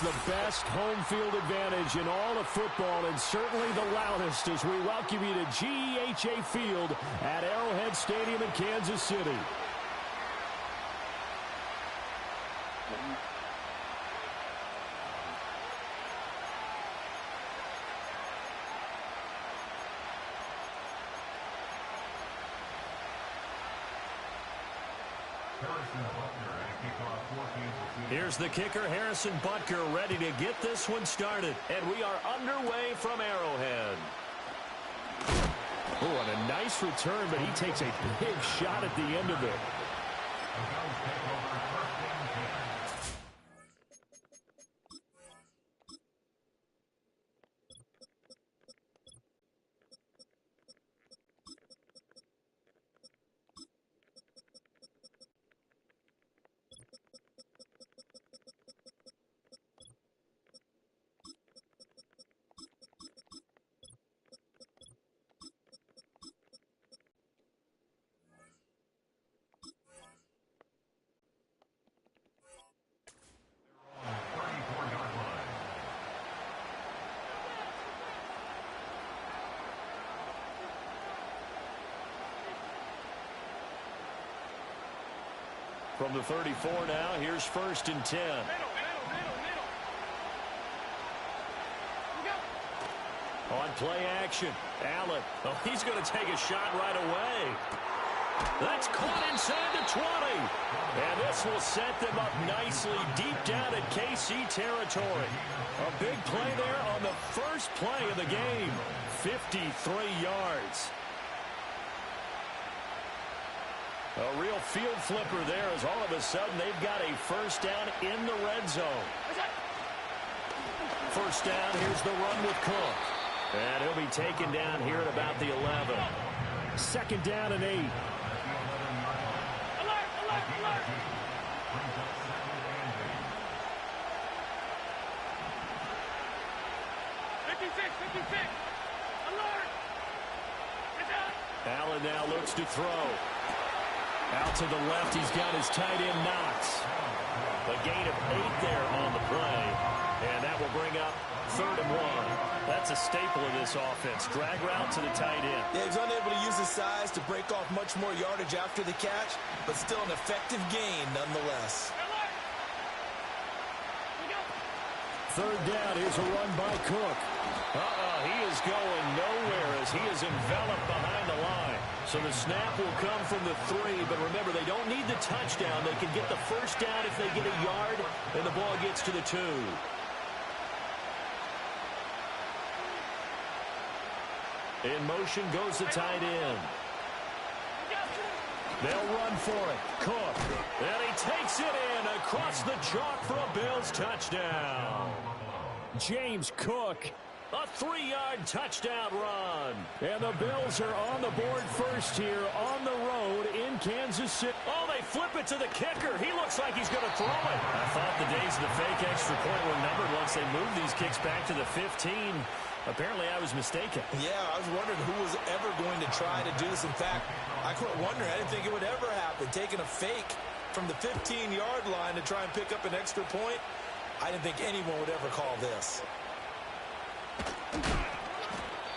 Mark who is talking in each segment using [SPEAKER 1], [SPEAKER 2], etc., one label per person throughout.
[SPEAKER 1] the best home field advantage in all of football, and certainly the loudest, as we welcome you to GEHA Field at Arrowhead Stadium in Kansas City. Here's the kicker, Harrison Butker, ready to get this one started. And we are underway from Arrowhead. Oh, and a nice return, but he takes a big shot at the end of it. From the 34 now, here's 1st and 10. On play action, Allen. Oh, he's going to take a shot right away. That's caught inside the 20. And this will set them up nicely deep down in KC territory. A big play there on the first play of the game. 53 yards. A real field flipper there, as all of a sudden they've got a first down in the red zone. First down, here's the run with Cook. And he'll be taken down here at about the 11. 2nd down and 8.
[SPEAKER 2] Alert, alert, alert. 56. Alert.
[SPEAKER 1] Allen now looks to throw. Out to the left, he's got his tight end Knox. A gain of 8 there on the play. And that will bring up 3rd and 1. That's a staple of this offense. Drag route to the tight end.
[SPEAKER 3] Yeah, he's unable to use his size to break off much more yardage after the catch, but still an effective gain nonetheless.
[SPEAKER 1] 3rd down, here's a run by Cook. He is going nowhere as he is enveloped behind the line. So the snap will come from the 3, but remember, they don't need the touchdown. They can get the first down if they get a yard, and the ball gets to the 2. In motion goes the tight end. They'll run for it. Cook. And he takes it in across the chalk for a Bills touchdown. James Cook. A 3-yard touchdown run. And the Bills are on the board first here on the road in Kansas City. Oh, they flip it to the kicker. He looks like he's going to throw it. I thought the days of the fake extra point were numbered once they moved these kicks back to the 15. Apparently, I was mistaken.
[SPEAKER 3] Yeah, I was wondering who was ever going to try to do this. In fact, I quit wondering. I didn't think it would ever happen. Taking a fake from the 15-yard line to try and pick up an extra point, I didn't think anyone would ever call this.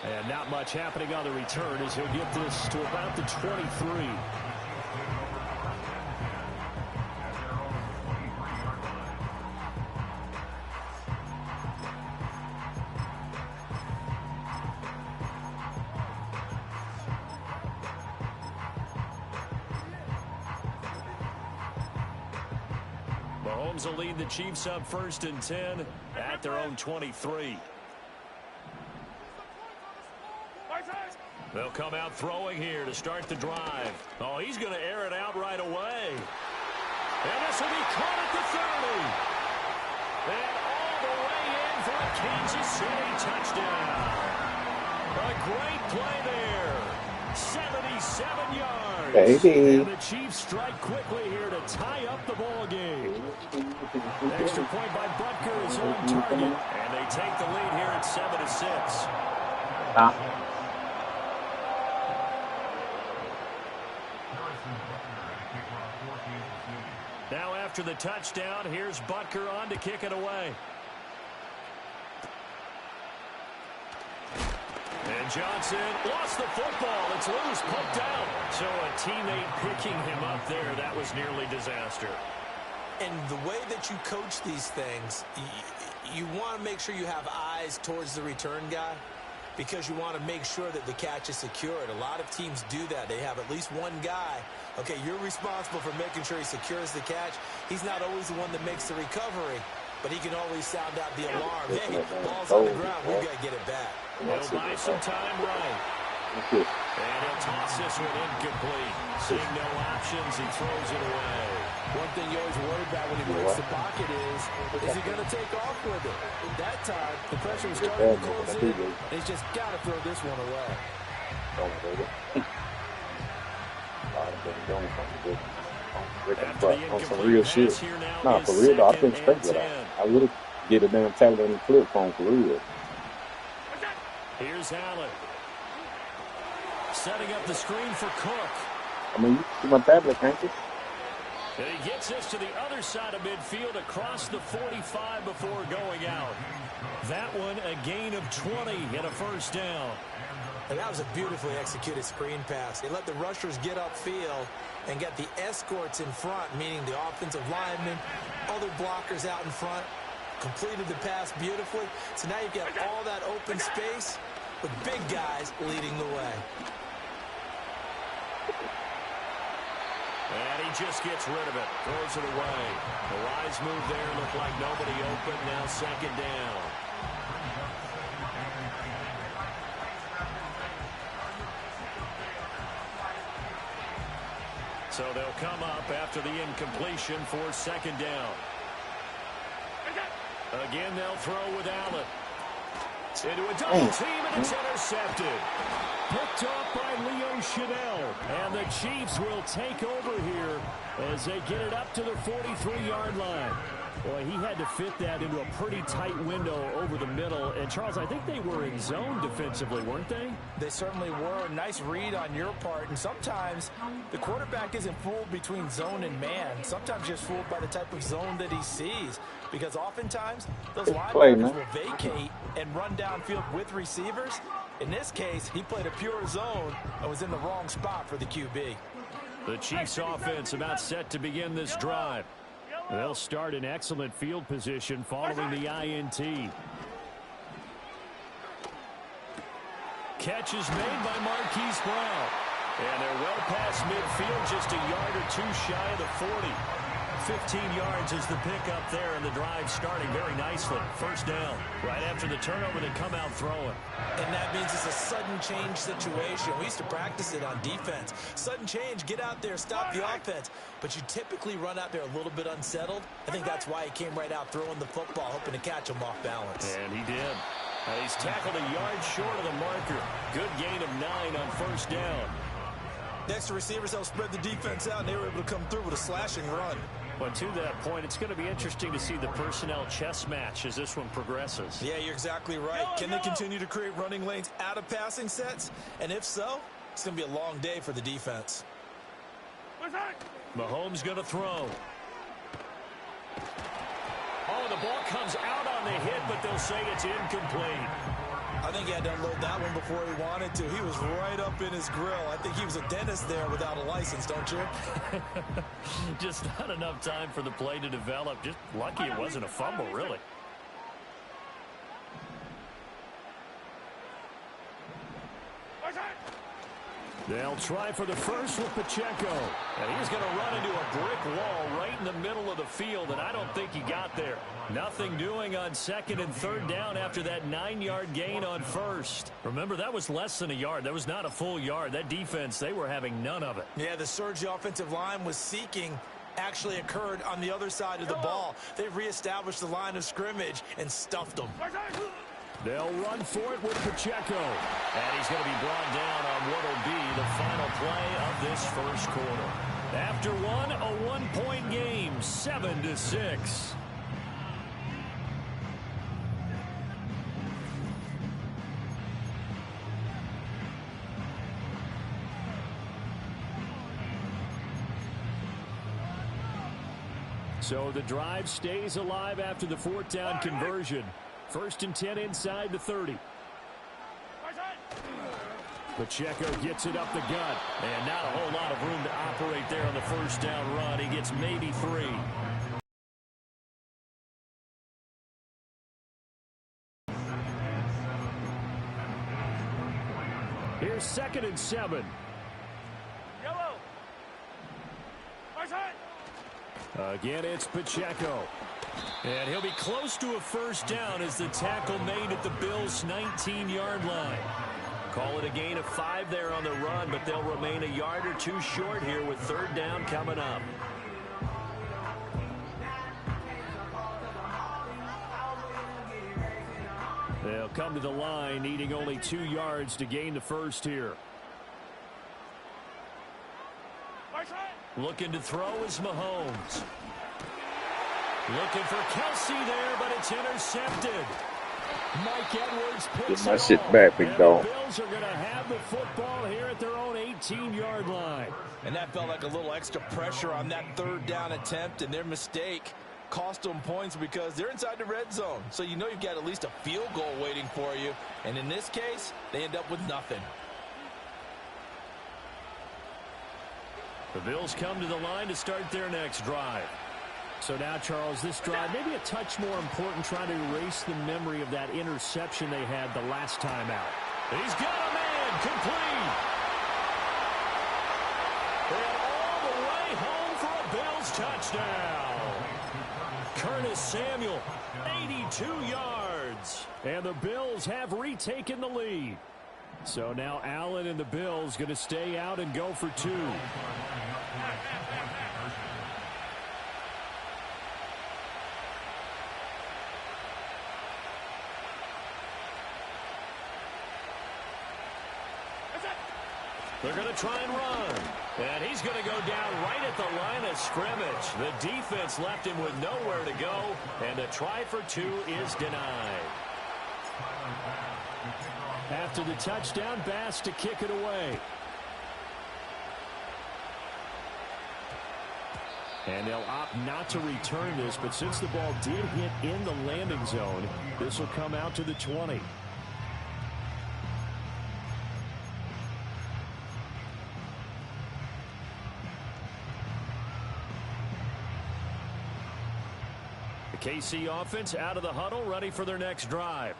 [SPEAKER 1] And not much happening on the return as he'll get this to about the 23. Mahomes will lead the Chiefs up 1st and 10 at their own 23. They'll come out throwing here to start the drive. Oh, he's going to air it out right away. And this will be caught at the 30. And all the way in for a Kansas City touchdown. A great play there. 77 yards.
[SPEAKER 4] Baby.
[SPEAKER 1] And the Chiefs strike quickly here to tie up the ball game. Extra point by Butker is on target. And they take the lead here at 7-6. Now after the touchdown, here's Butker on to kick it away. And Johnson lost the football. It's loose, poked out. So a teammate picking him up there, that was nearly disaster.
[SPEAKER 3] And the way that you coach these things, you want to make sure you have eyes towards the return guy because you want to make sure that the catch is secured. A lot of teams do that. They have at least one guy. Okay, you're responsible for making sure he secures the catch. He's not always the one that makes the recovery, but he can always sound out the alarm. Hey, ball's on the ground. We've got to get it back.
[SPEAKER 1] He'll buy some time right. And he'll toss this one incomplete. Seeing no options, he throws it away.
[SPEAKER 4] One thing you always worry about when he breaks the pocket is he going to take off with it? That time, the pressure was starting to close in, and he's just got to throw this one away.
[SPEAKER 5] On some real shit. Nah, for real, though, I couldn't expect that. I would have get a damn tablet and flip phone for real.
[SPEAKER 1] Here's Allen. Setting up the screen for Cook.
[SPEAKER 5] I mean, you see my tablet, can't you?
[SPEAKER 1] And he gets this to the other side of midfield across the 45 before going out. That one a gain of 20 and a first down.
[SPEAKER 3] And that was a beautifully executed screen pass. He let the rushers get upfield and got the escorts in front, meaning the offensive linemen, other blockers out in front, completed the pass beautifully. So now you've got all that open space with big guys leading the way.
[SPEAKER 1] And he just gets rid of it, throws it away. The wise move there, looked like nobody open, now second down. So they'll come up after the incompletion for second down. Again, they'll throw with Allen. Into a double team, and it's intercepted. Picked off by Leo Chanel. And the Chiefs will take over here as they get it up to the 43-yard line. Boy, he had to fit that into a pretty tight window over the middle. And, Charles, I think they were in zone defensively, weren't they?
[SPEAKER 4] They certainly were. Nice read on your part. And sometimes the quarterback isn't fooled between zone and man. Sometimes just fooled by the type of zone that he sees. Because oftentimes, those linebackers will vacate and run downfield with receivers. In this case, he played a pure zone and was in the wrong spot for the QB.
[SPEAKER 1] The Chiefs offense about set to begin this drive. They'll start in excellent field position following the INT. Catch is made by Marquise Brown. And they're well past midfield, just a yard or two shy of the 40. 15 yards is the pickup there, and the drive starting very nicely. First down. Right after the turnover, they come out throwing.
[SPEAKER 3] And that means it's a sudden change situation. We used to practice it on defense. Sudden change, get out there, stop the offense. But you typically run out there a little bit unsettled. I think that's why he came right out throwing the football, hoping to catch him off balance.
[SPEAKER 1] And he did. And he's tackled a yard short of the marker. Good gain of 9 on first down.
[SPEAKER 3] Next to receivers, they'll spread the defense out, and they were able to come through with a slashing run.
[SPEAKER 1] But to that point, it's going to be interesting to see the personnel chess match as this one progresses.
[SPEAKER 3] Yeah, you're exactly right. Can they continue to create running lanes out of passing sets? And if so, it's going to be a long day for the defense.
[SPEAKER 1] Mahomes going to throw. Oh, the ball comes out on the hit, but they'll say it's incomplete.
[SPEAKER 3] I think he had to unload that one before he wanted to. He was right up in his grill. I think he was a dentist there without a license, don't you?
[SPEAKER 1] Just not enough time for the play to develop. Just lucky it wasn't a fumble, really. They'll try for the first with Pacheco. And he's going to run into a brick wall right in the middle of the field, and I don't think he got there. Nothing doing on second and third down after that 9-yard gain on first. Remember, that was less than a yard. That was not a full yard. That defense, they were having none of it.
[SPEAKER 3] Yeah, the surge the offensive line was seeking actually occurred on the other side of the ball. They reestablished the line of scrimmage and stuffed them.
[SPEAKER 1] They'll run for it with Pacheco. And he's going to be brought down on what will be the final play of this first quarter. After one, a one-point game, 7-6. So the drive stays alive after the fourth down conversion. First and 10 inside the 30. Pacheco gets it up the gut. And not a whole lot of room to operate there on the first down run. He gets maybe 3. Here's 2nd and 7.
[SPEAKER 2] Yellow. Right side.
[SPEAKER 1] Again, it's Pacheco. And he'll be close to a first down as the tackle made at the Bills' 19-yard line. Call it a gain of 5 there on the run, but they'll remain a yard or 2 short here with 3rd down coming up. They'll come to the line, needing only 2 yards to gain the first here. Looking to throw is Mahomes. Looking for Kelsey there, but it's intercepted. Mike Edwards picks
[SPEAKER 5] Get my
[SPEAKER 1] it
[SPEAKER 5] shit
[SPEAKER 1] off.
[SPEAKER 5] back, big dog.
[SPEAKER 1] The Bills are going to have the football here at their own 18-yard line.
[SPEAKER 3] And that felt like a little extra pressure on that 3rd down attempt, and their mistake cost them points because they're inside the red zone. So you know you've got at least a field goal waiting for you. And in this case, they end up with nothing.
[SPEAKER 1] The Bills come to the line to start their next drive. So now, Charles, this drive maybe a touch more important, trying to erase the memory of that interception they had the last time out. He's got a man complete. And all the way home for a Bills touchdown. Curtis Samuel, 82 yards. And the Bills have retaken the lead. So now Allen and the Bills going to stay out and go for 2. They're going to try and run. And he's going to go down right at the line of scrimmage. The defense left him with nowhere to go. And a try for 2 is denied. After the touchdown, Bass to kick it away. And they'll opt not to return this, but since the ball did hit in the landing zone, this will come out to the 20. The KC offense out of the huddle, ready for their next drive.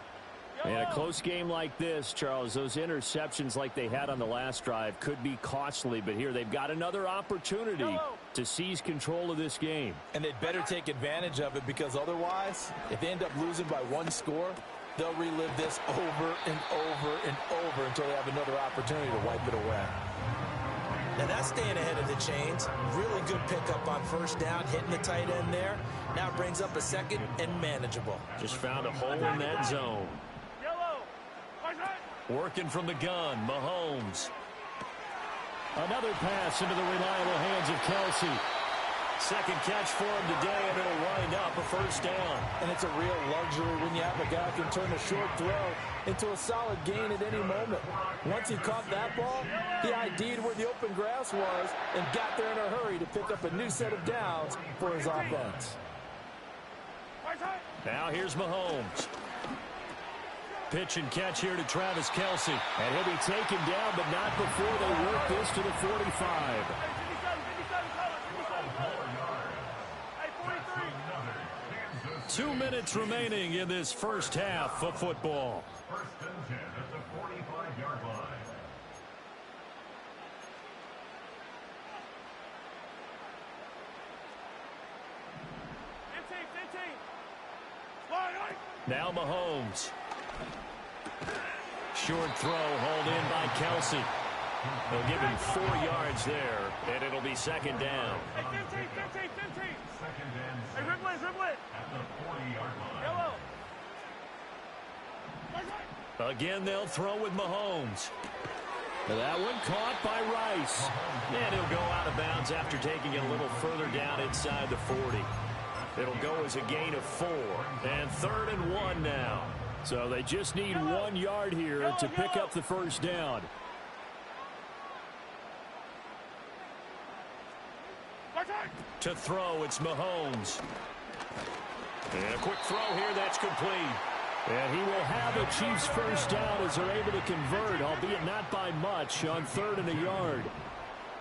[SPEAKER 1] In a close game like this, Charles, those interceptions like they had on the last drive could be costly, but here they've got another opportunity to seize control of this game.
[SPEAKER 3] And they'd better take advantage of it, because otherwise, if they end up losing by 1 score, they'll relive this over and over and over until they have another opportunity to wipe it away. Now that's staying ahead of the chains. Really good pickup on first down, hitting the tight end there. Now brings up a 2nd and manageable.
[SPEAKER 1] Just found a hole in that zone. Working from the gun, Mahomes. Another pass into the reliable hands of Kelsey. 2nd catch for him today, and it'll wind up a first down.
[SPEAKER 3] And it's a real luxury when you have a guy who can turn a short throw into a solid gain at any moment. Once he caught that ball, he ID'd where the open grass was and got there in a hurry to pick up a new set of downs for his offense.
[SPEAKER 1] Now here's Mahomes. Pitch and catch here to Travis Kelsey. And he'll be taken down, but not before they work this to the 45. Two minutes remaining in this first half of football.
[SPEAKER 6] First and 10 at the 45-yard line.
[SPEAKER 1] Now Mahomes. Short throw hauled in by Kelsey. They'll give him 4 yards there, and it'll be 2nd down.
[SPEAKER 2] 15.
[SPEAKER 6] Second and
[SPEAKER 2] Hey, dribble it.
[SPEAKER 6] at the 40-yard line.
[SPEAKER 2] Yellow.
[SPEAKER 1] Again, they'll throw with Mahomes. That one caught by Rice. And he'll go out of bounds after taking it a little further down inside the 40. It'll go as a gain of 4. And 3rd and 1 now. So they just need 1 yard here to pick up the first down. To throw, it's Mahomes. And a quick throw here, that's complete. And he will have a Chiefs first down as they're able to convert, albeit not by much, on 3rd and a yard.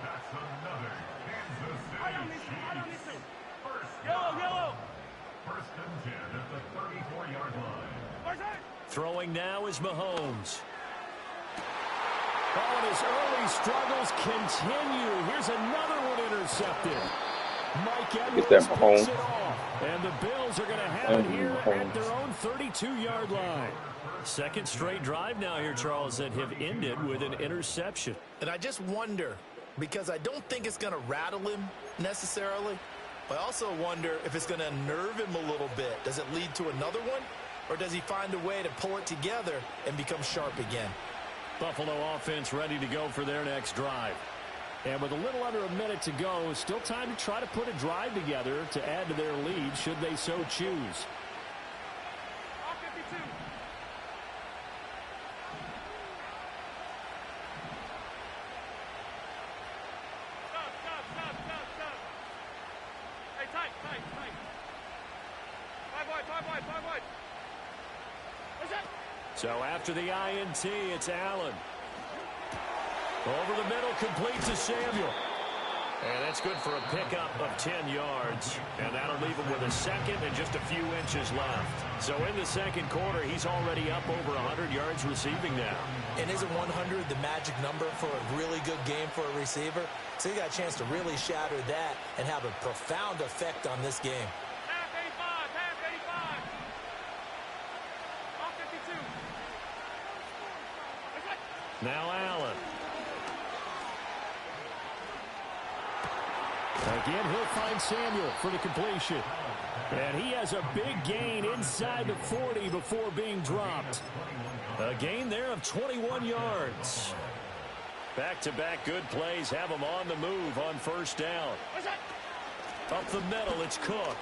[SPEAKER 6] That's another Kansas City.
[SPEAKER 2] Yellow.
[SPEAKER 6] First and 10 at the 34-yard line.
[SPEAKER 1] Throwing now is Mahomes. Oh, and his early struggles continue. Here's another one intercepted. Mike Edwards picks it off. And the Bills are going to have it here at their own 32-yard line. Second straight drive now here, Charles, that have ended with an interception.
[SPEAKER 4] And I just wonder, because I don't think it's going to rattle him necessarily, but I also wonder if it's going to unnerve him a little bit. Does it lead to another one? Or does he find a way to pull it together and become sharp again?
[SPEAKER 1] Buffalo offense ready to go for their next drive. And with a little under a minute to go, still time to try to put a drive together to add to their lead should they so choose.
[SPEAKER 2] Hey, tight. 5 wide.
[SPEAKER 1] So after the INT, it's Allen. Over the middle, complete to Samuel. And that's good for a pickup of 10 yards. And that'll leave him with a second and just a few inches left. So in the second quarter, he's already up over 100 yards receiving now.
[SPEAKER 4] And isn't 100 the magic number for a really good game for a receiver? So he got a chance to really shatter that and have a profound effect on this game.
[SPEAKER 2] Half 85. Off 52.
[SPEAKER 1] Now Allen. Again, he'll find Samuel for the completion. And he has a big gain inside the 40 before being dropped. A gain there of 21 yards. Back-to-back good plays have him on the move on first down. Up the middle, it's Cook.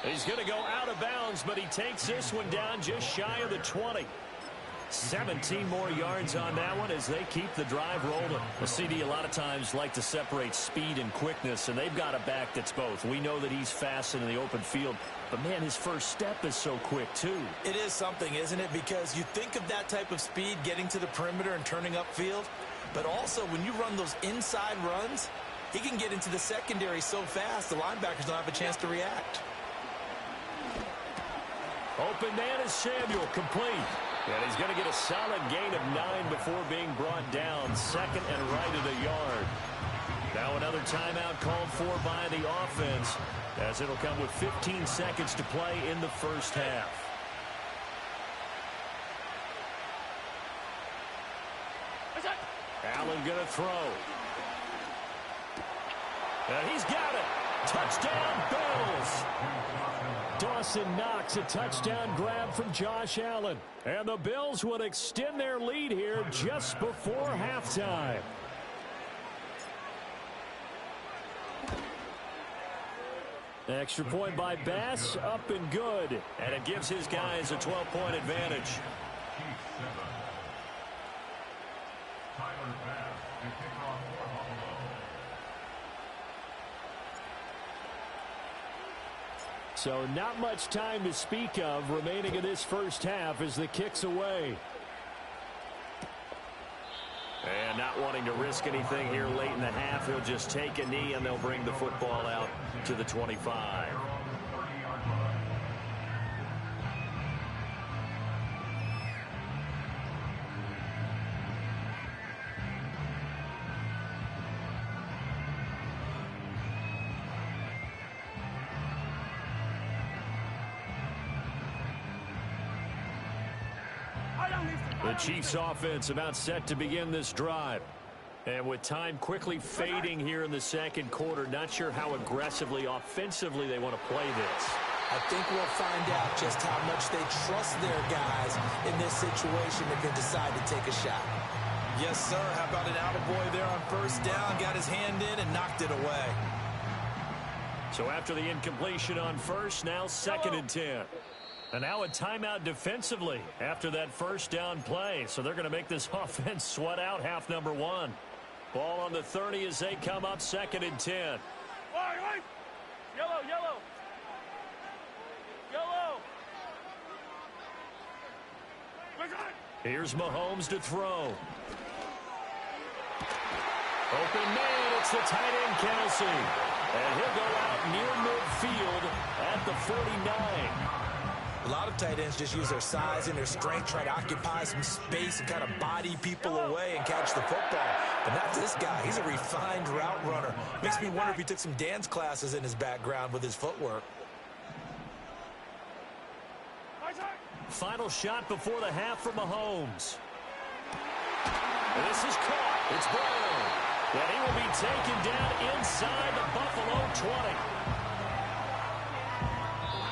[SPEAKER 1] He's going to go out of bounds, but he takes this one down just shy of the 20. 17 more yards on that one as they keep the drive rolling. The CD a lot of times like to separate speed and quickness, and they've got a back that's both. We know that he's fast in the open field, but man, his first step is so quick too.
[SPEAKER 4] It is something, isn't it? Because you think of that type of speed getting to the perimeter and turning upfield, but also when you run those inside runs, he can get into the secondary so fast the linebackers don't have a chance to react.
[SPEAKER 1] Open man is Samuel, complete. And he's going to get a solid gain of 9 before being brought down. Second and right at a yard. Now another timeout called for by the offense, as it'll come with 15 seconds to play in the first half. Allen going to throw. And he's got it. Touchdown, Bills. Dawson Knox, a touchdown grab from Josh Allen. And the Bills would extend their lead here just before halftime. Extra point by Bass, up and good. And it gives his guys a 12-point advantage. So not much time to speak of remaining in this first half as the kick's away. And not wanting to risk anything here late in the half, he'll just take a knee and they'll bring the football out to the 25. The Chiefs offense about set to begin this drive. And with time quickly fading here in the second quarter, not sure how aggressively, offensively they want to play this.
[SPEAKER 4] I think we'll find out just how much they trust their guys in this situation if they decide to take a shot.
[SPEAKER 3] Yes, sir. How about an attaboy there on first down? Got his hand in and knocked it away.
[SPEAKER 1] So after the incompletion on first, now second and 10. And now a timeout defensively after that first down play. So they're going to make this offense sweat out half number one. Ball on the 30 as they come up second and 10.
[SPEAKER 2] Yellow.
[SPEAKER 1] Here's Mahomes to throw. Open man, it's the tight end, Kelsey. And he'll go out near midfield at the 49.
[SPEAKER 3] A lot of tight ends just use their size and their strength, try to occupy some space and kind of body people away and catch the football. But not this guy. He's a refined route runner. Makes me wonder if he took some dance classes in his background with his footwork.
[SPEAKER 1] Final shot before the half from Mahomes. This is caught. It's Brown. And he will be taken down inside the Buffalo 20.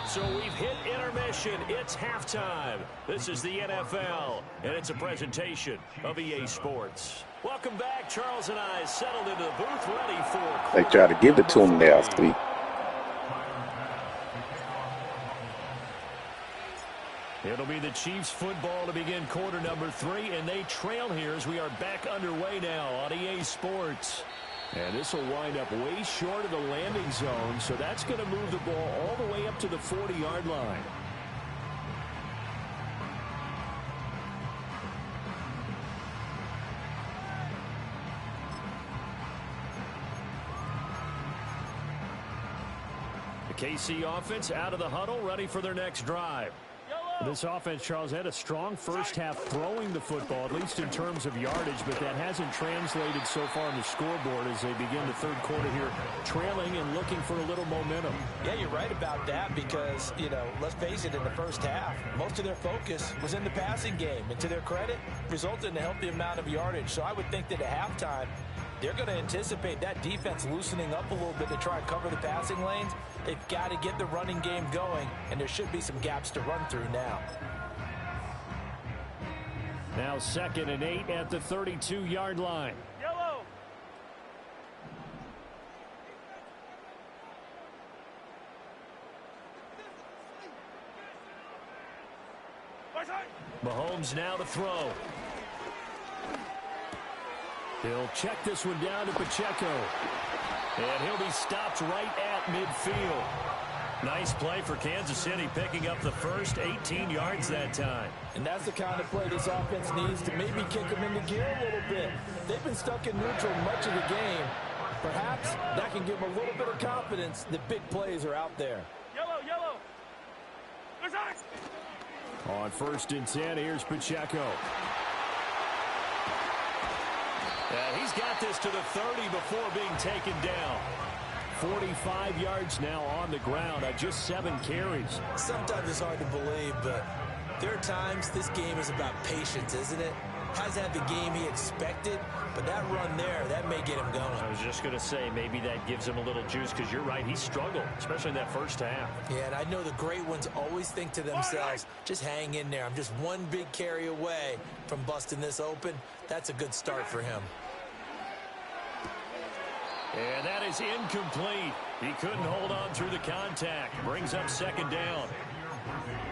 [SPEAKER 1] So we've hit intermission. It's halftime. This is the NFL, and it's a presentation of EA Sports. Welcome back. Charles and I settled into the booth ready for...
[SPEAKER 5] They try to give it to him last week.
[SPEAKER 1] It'll be the Chiefs football to begin quarter number 3, and they trail here as we are back underway now on EA Sports. And this will wind up way short of the landing zone, so that's going to move the ball all the way up to the 40-yard line. The KC offense out of the huddle, ready for their next drive. This offense, Charles, had a strong first half throwing the football, at least in terms of yardage, but that hasn't translated so far on the scoreboard as they begin the third quarter here, trailing and looking for a little momentum.
[SPEAKER 4] Yeah, you're right about that because, you know, let's face it, in the first half, most of their focus was in the passing game. And to their credit, resulted in a healthy amount of yardage. So I would think that at halftime, they're going to anticipate that defense loosening up a little bit to try and cover the passing lanes. They've got to get the running game going, and there should be some gaps to run through now.
[SPEAKER 1] Now 2nd and 8 at the 32-yard line.
[SPEAKER 2] Yellow.
[SPEAKER 1] Mahomes now to throw. He'll check this one down to Pacheco. And he'll be stopped right at midfield. Nice play for Kansas City, picking up the first 18 yards that time.
[SPEAKER 4] And that's the kind of play this offense needs to maybe kick them into gear a little bit. They've been stuck in neutral much of the game. Perhaps that can give them a little bit of confidence that big plays are out there.
[SPEAKER 2] Yellow, yellow.
[SPEAKER 1] On 1st and 10, here's Pacheco. And he's got this to the 30 before being taken down. 45 yards now on the ground on just 7 carries.
[SPEAKER 3] Sometimes it's hard to believe, but there are times this game is about patience, isn't it? Hasn't had the game he expected, but that run there, that may get him going.
[SPEAKER 1] I was just going to say, maybe that gives him a little juice, because you're right, he struggled, especially in that first half.
[SPEAKER 3] Yeah, and I know the great ones always think to themselves, just hang in there. I'm just one big carry away from busting this open. That's a good start for him.
[SPEAKER 1] And that is incomplete. He couldn't hold on through the contact. Brings up 2nd down.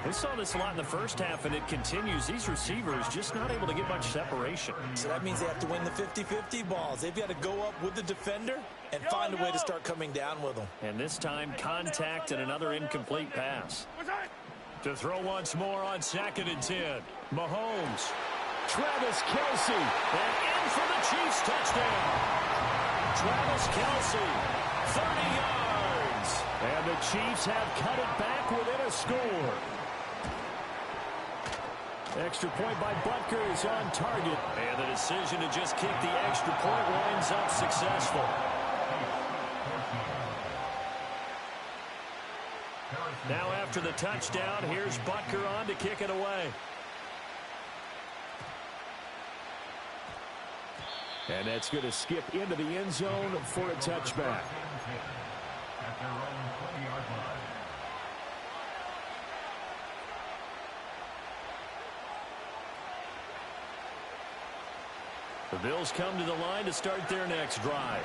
[SPEAKER 1] We saw this a lot in the first half, and it continues. These receivers just not able to get much separation.
[SPEAKER 3] So that means they have to win the 50-50 balls. They've got to go up with the defender and find a way to start coming down with them.
[SPEAKER 1] And this time, contact and another incomplete pass. To throw once more on 2nd and 10. Mahomes. Travis Kelce. And in for the Chiefs touchdown. Travis Kelce, 30 yards. And the Chiefs have cut it back within a score. Extra point by Butker is on target. And the decision to just kick the extra point winds up successful. Now after the touchdown, here's Butker on to kick it away. And that's going to skip into the end zone for a touchback. The Bills come to the line to start their next drive.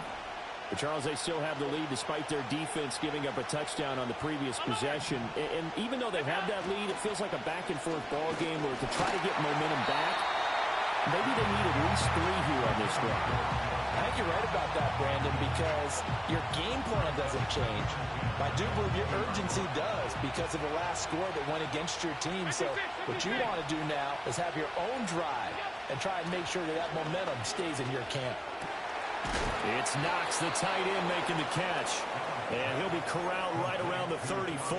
[SPEAKER 1] But Charles, they still have the lead despite their defense giving up a touchdown on the previous possession. And even though they have that lead, it feels like a back-and-forth ball game where to try to get momentum back, maybe they need at least 3 here on this drive.
[SPEAKER 4] I think you're right about that, Brandon, because your game plan doesn't change. I do believe your urgency does because of the last score that went against your team. So what you want to do now is have your own drive and try and make sure that that momentum stays in your camp.
[SPEAKER 1] It's Knox, the tight end, making the catch. And he'll be corralled right around the 34.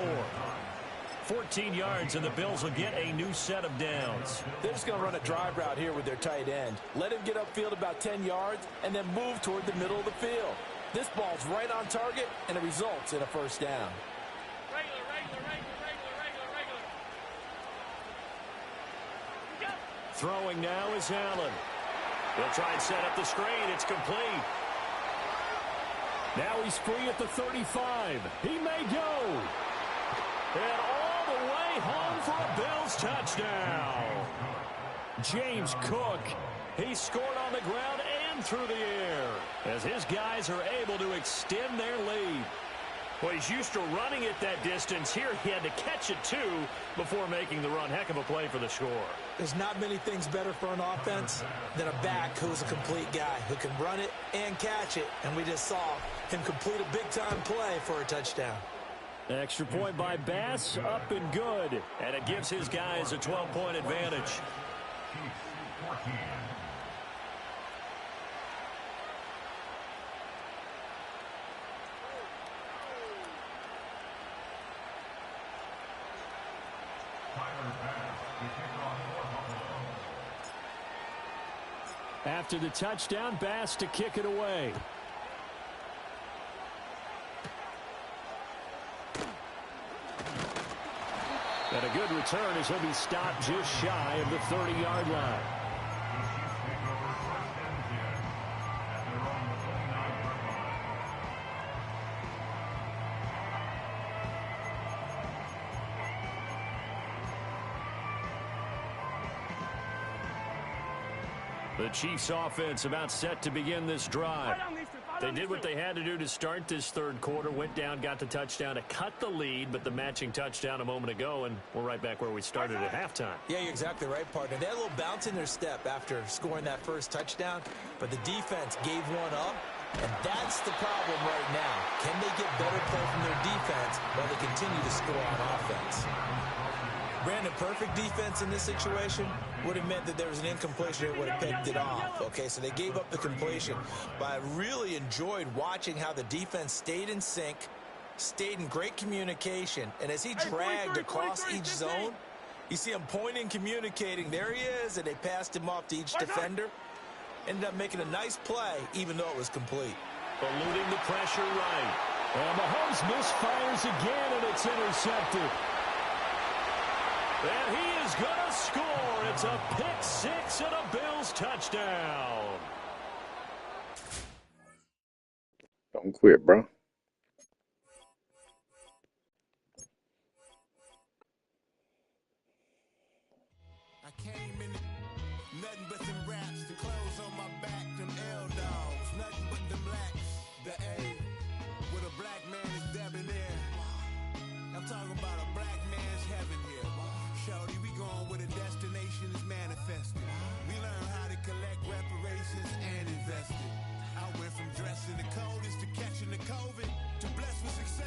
[SPEAKER 1] 14 yards, and the Bills will get a new set of downs.
[SPEAKER 4] They're just going to run a drive route here with their tight end. Let him get upfield about 10 yards and then move toward the middle of the field. This ball's right on target, and it results in a first down.
[SPEAKER 2] Regular.
[SPEAKER 1] Throwing now is Allen. He'll try and set up the screen. It's complete. Now he's free at the 35. He may go. And all the way home for a Bills touchdown. James Cook, he scored on the ground and through the air as his guys are able to extend their lead. Well, he's used to running it that distance. Here he had to catch it, too, before making the run. Heck of a play for the score.
[SPEAKER 3] There's not many things better for an offense than a back who's a complete guy who can run it and catch it. And we just saw him complete a big-time play for a touchdown.
[SPEAKER 1] Extra point by Bass, up and good. And it gives his guys a 12-point advantage. After the touchdown, Bass to kick it away. And a good return as he'll be stopped just shy of the 30-yard line. The Chiefs offense about set to begin this drive. They did what they had to do to start this third quarter. Went down, got the touchdown to cut the lead, but the matching touchdown a moment ago, and we're right back where we started at halftime.
[SPEAKER 3] Yeah, you're exactly right, partner. They had a little bounce in their step after scoring that first touchdown, but the defense gave one up, and that's the problem right now. Can they get better play from their defense while they continue to score on offense? Brandon, perfect defense in this situation would have meant that there was an incompletion that would have picked it off. Okay, so they gave up the completion. But I really enjoyed watching how the defense stayed in sync, stayed in great communication. And as he dragged across each zone, you see him pointing, communicating. There he is, and they passed him off to each defender. Ended up making a nice play, even though it was complete.
[SPEAKER 1] Eluding the pressure right. And Mahomes misfires again, and it's intercepted. And he is going to score. It's a pick six and a Bills touchdown.
[SPEAKER 5] Don't quit, bro.